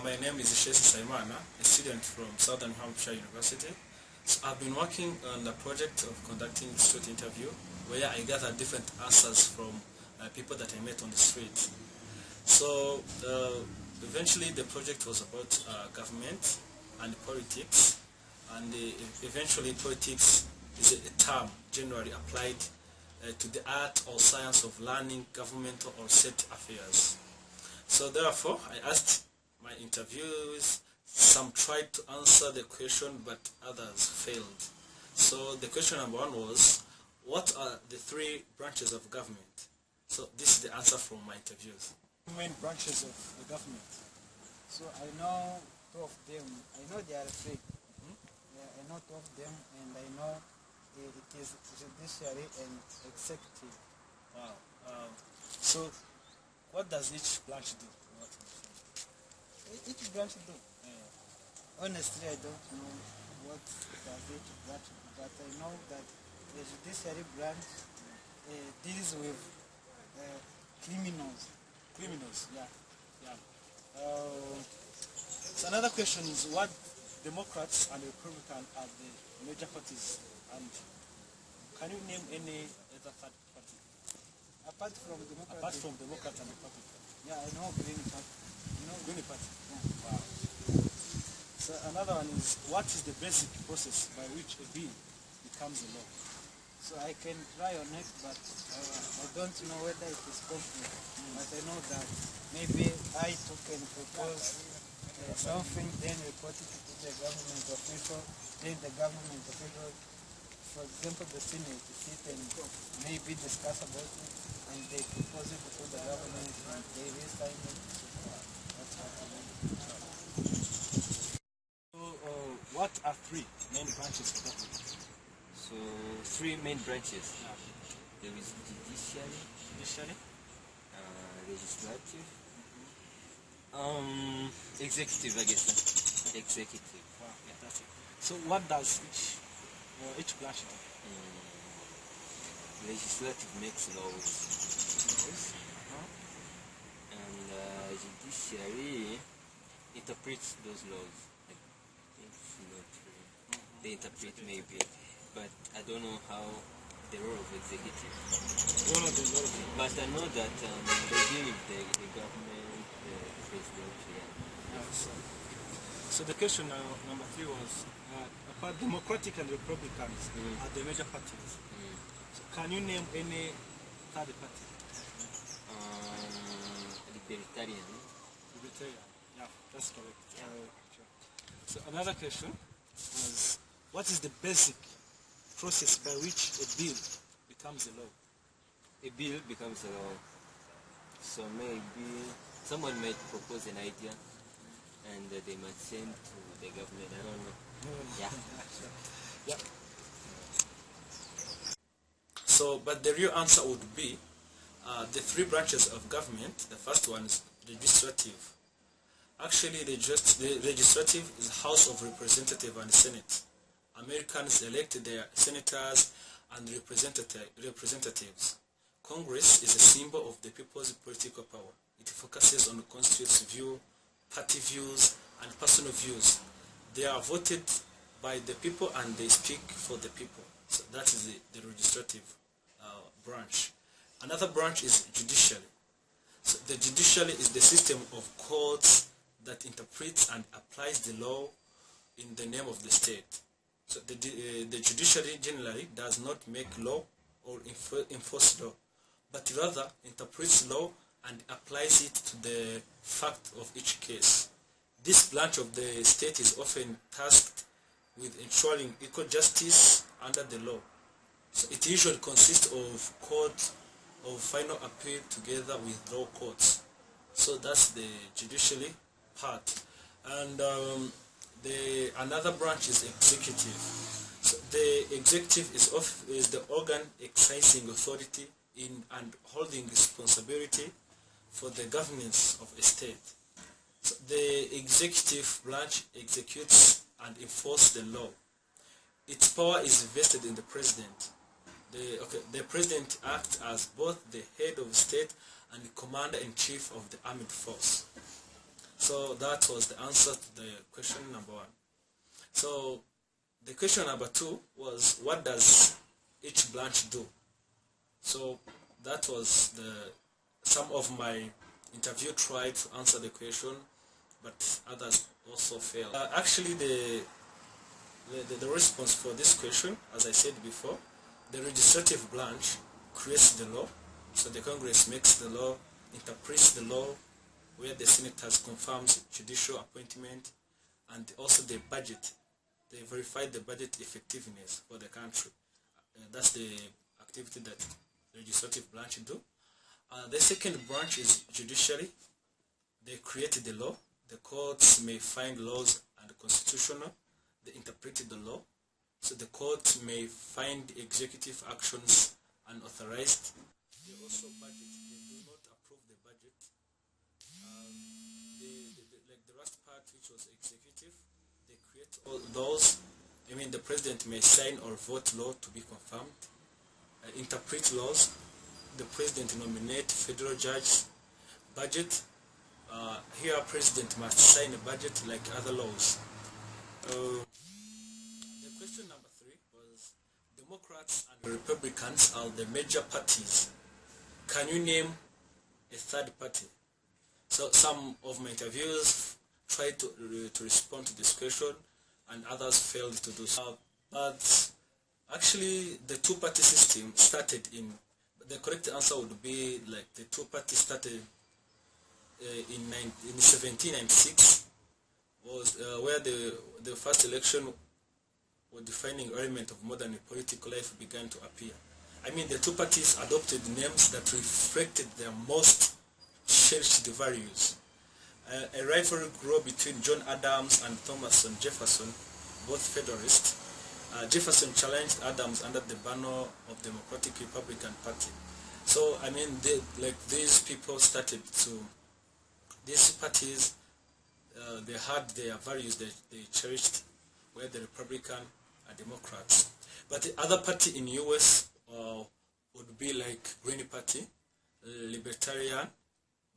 My name is Sheith, a student from Southern Hampshire University. So I've been working on the project of conducting a street interview where I gather different answers from people that I met on the street. So eventually the project was about government and politics, and eventually politics is a term generally applied to the art or science of learning governmental or state affairs. So therefore, I asked my interviewees, some tried to answer the question, but others failed. So the question number one was, what are the three branches of government? So this is the answer from my interviews. Main branches of the government. So I know two of them. I know there are three. Yeah, I know two of them, and I know it is judiciary and executive. Wow. So what does each branch do? Each branch do. Honestly, I don't know what does each branch, but I know that the judiciary branch deals with criminals. Criminals. Yeah. So another question is, what Democrats and Republicans are the major parties, and can you name any other third party? Apart from Democrats. Apart from Democrats and Republicans. Yeah, I know Green Party. You know Green Party. Yeah. Wow. So another one is, what is the basic process by which a bill becomes a law? So I can try on it, but I don't know whether it is complete. But I know that maybe I too can propose something, then report it to the government official, then the government official, for example the Senate, sit and maybe discuss about it, and they propose it to the government and they re-sign it. That's what I mean. So what are three main branches of government? So three main branches. There is judiciary, legislative, executive, I guess. Executive. Wow, yeah, that's it. So what does each branch do? Legislative makes laws. And judiciary interprets those laws. I think it's not true. They interpret maybe, but I don't know how the role of executive. But I know that they deal with the government, the president. So the question number three was, apart Democratic and Republicans are the major parties. So can you name any third party? Libertarian. Libertarian. Yeah, that's correct. Sure. So another question was, what is the basic process by which a bill becomes a law? A bill becomes a law. So maybe someone might propose an idea and they might send to the government. I don't know. Yeah. Yeah. So, but the real answer would be the three branches of government. The first one is legislative. Actually, the legislative is House of Representatives and Senate. Americans elect their senators and representatives. Congress is a symbol of the people's political power. It focuses on constituents' view, party views, and personal views. They are voted by the people and they speak for the people. So that is the legislative branch. Another branch is judiciary. So the judiciary is the system of courts that interprets and applies the law in the name of the state. So the judiciary generally does not make law or enforce law, but rather interprets law and applies it to the fact of each case. This branch of the state is often tasked with ensuring equal justice under the law. So it usually consists of court of final appeal together with law courts. So that's the judiciary part. And another branch is executive. So the executive is the organ exercising authority in and holding responsibility for the governance of a state. So the executive branch executes and enforces the law. Its power is vested in the president. The president acts as both the head of state and the commander-in-chief of the armed force. So that was the answer to the question number 1. So the question number 2 was, what does each branch do? So that was some of my interview tried to answer the question, but others also failed. Actually, the response for this question, as I said before, the legislative branch creates the law. So the Congress makes the law, interprets the law, where the senators confirms judicial appointment, and also the budget. They verify the budget effectiveness for the country. That's the activity that the legislative branch do. The second branch is judiciary. They create the law. The courts may find laws unconstitutional. They interpret the law. So the court may find executive actions unauthorized. They also budget. They do not approve the budget. Like the last part, which was executive, they create all those. I mean, the president may sign or vote law to be confirmed. Interpret laws. The president nominate federal judges. Budget. Here, president must sign a budget like other laws. The question number 3 was, Democrats and Republicans are the major parties. Can you name a third party? So some of my interviewers tried to respond to this question, and others failed to do so. But actually, the two-party system started in, the correct answer would be like the two-party started in 1796, was where the first election or defining element of modern political life began to appear. I mean, the two parties adopted names that reflected their most cherished values. A rivalry grew between John Adams and Thomas Jefferson, both Federalists. Jefferson challenged Adams under the banner of Democratic Republican Party. So, I mean, these people started to, these parties, they had their values that they cherished, where the Republican and Democrats. But the other party in US would be like Green Party, Libertarian.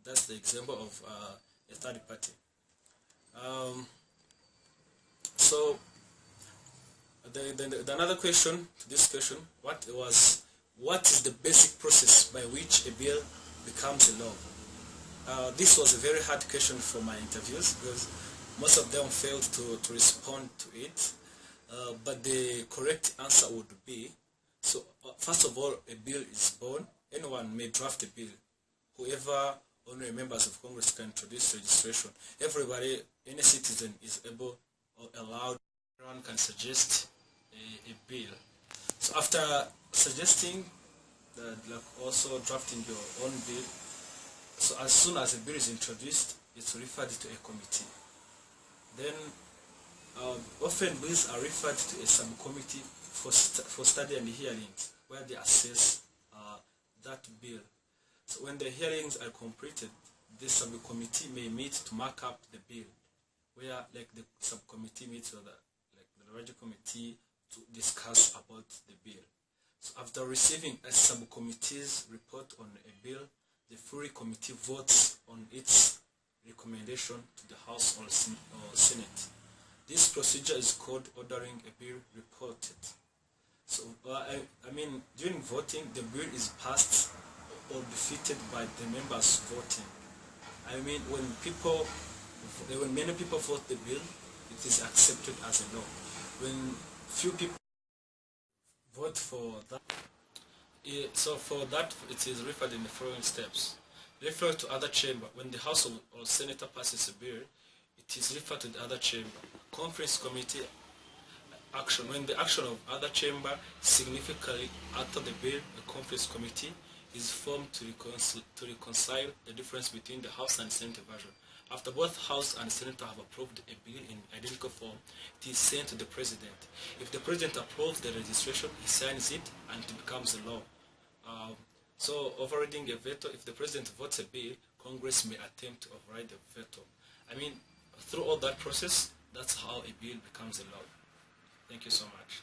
That's the example of a third party. So the another question to this question, what is the basic process by which a bill becomes a law? This was a very hard question for my interviews because most of them failed to respond to it. But the correct answer would be, so first of all, a bill is born. Anyone may draft a bill. Whoever, only members of Congress can introduce registration. Everybody, any citizen is able or allowed, everyone can suggest a bill. So after suggesting, like also drafting your own bill, so as soon as a bill is introduced, it's referred to a committee. Then often bills are referred to a subcommittee for study and hearings, where they assess that bill. So when the hearings are completed, this subcommittee may meet to mark up the bill, where like the subcommittee meets with the larger committee to discuss about the bill. So after receiving a subcommittee's report on a bill, the full committee votes on its recommendation to the House or Senate. This procedure is called ordering a bill reported. So, I mean, during voting, the bill is passed or defeated by the members voting. I mean, when many people vote the bill, it is accepted as a law. When few people vote for that, so for that, it is referred in the following steps. Referred to other chamber. When the House or Senator passes a bill, it is referred to the other chamber. Conference committee action. When the action of other chamber significantly alter the bill, a conference committee is formed to reconcile the difference between the House and Senate version. After both House and Senate have approved a bill in identical form, it is sent to the President. If the President approves the registration, he signs it and it becomes a law. So overriding a veto, if the President votes a bill, Congress may attempt to override the veto. I mean, through all that process, that's how a bill becomes a law. Thank you so much.